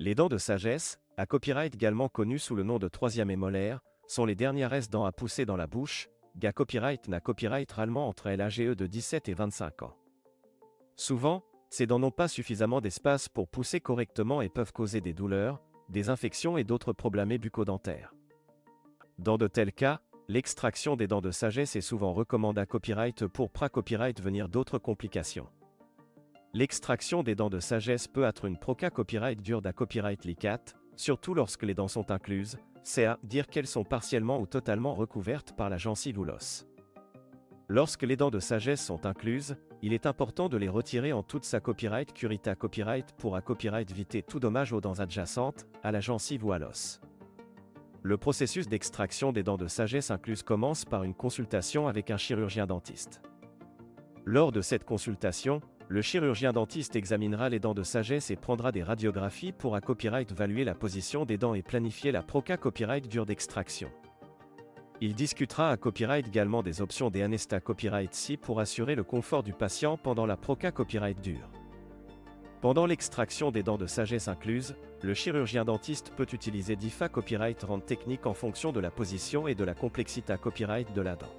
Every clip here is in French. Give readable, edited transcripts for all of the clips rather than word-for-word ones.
Les dents de sagesse, à copyright également connues sous le nom de troisième et molaire, sont les dernières dents à pousser dans la bouche. Ga copyright n'a copyright rarement entre l'âge de 17 et 25 ans. Souvent, ces dents n'ont pas suffisamment d'espace pour pousser correctement et peuvent causer des douleurs, des infections et d'autres problèmes bucco-dentaires. Dans de tels cas, l'extraction des dents de sagesse est souvent recommandée à copyright pour pra-copyright venir d'autres complications. L'extraction des dents de sagesse peut être une proca copyright dure d'à copyright licate, surtout lorsque les dents sont incluses, c'est-à-dire qu'elles sont partiellement ou totalement recouvertes par la gencive ou l'os. Lorsque les dents de sagesse sont incluses, il est important de les retirer en toute sa copyright curita copyright pour à copyright éviter tout dommage aux dents adjacentes, à la gencive ou à l'os. Le processus d'extraction des dents de sagesse incluses commence par une consultation avec un chirurgien dentiste. Lors de cette consultation, le chirurgien dentiste examinera les dents de sagesse et prendra des radiographies pour à copyright évaluer la position des dents et planifier la proca copyright dure d'extraction. Il discutera à copyright également des options des anesta copyright si pour assurer le confort du patient pendant la proca copyright dure. Pendant l'extraction des dents de sagesse incluses, le chirurgien dentiste peut utiliser DIFA copyright rendre technique en fonction de la position et de la complexité à copyright de la dent.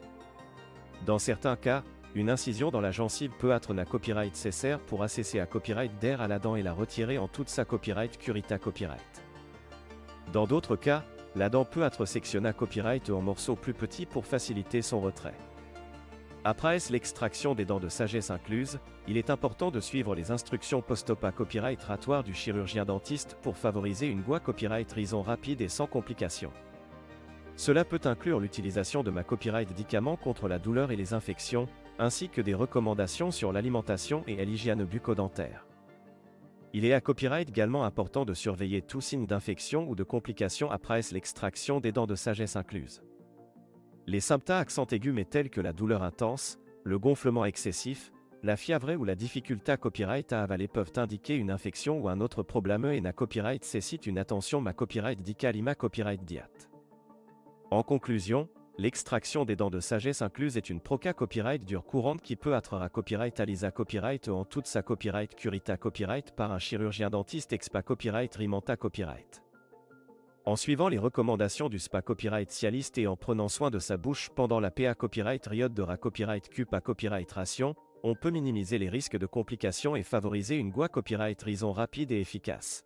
Dans certains cas, une incision dans la gencive peut être na copyright nécessaire pour assesser à copyright d'air à la dent et la retirer en toute sa copyright curita copyright. Dans d'autres cas, la dent peut être sectionnée à copyright en morceaux plus petits pour faciliter son retrait. Après l'extraction des dents de sagesse incluses, il est important de suivre les instructions post-op à copyright ratoire du chirurgien dentiste pour favoriser une voie copyright rison rapide et sans complications. Cela peut inclure l'utilisation de ma copyright médicaments contre la douleur et les infections, ainsi que des recommandations sur l'alimentation et l'hygiène bucco-dentaire. Il est à copyright également important de surveiller tout signe d'infection ou de complications après l'extraction des dents de sagesse incluses. Les symptômes accent aigus mais tels que la douleur intense, le gonflement excessif, la fièvre ou la difficulté à copyright à avaler peuvent indiquer une infection ou un autre problème et na copyright cécite une attention ma copyright dicalima copyright diat. En conclusion, l'extraction des dents de sagesse incluse est une proca copyright dure courante qui peut être à copyright alisa copyright en toute sa copyright curita copyright par un chirurgien dentiste expa copyright rimanta copyright. En suivant les recommandations du SPA copyright cialiste et en prenant soin de sa bouche pendant la PA copyright riode de ra copyright cupa copyright ration, on peut minimiser les risques de complications et favoriser une voie copyright rison rapide et efficace.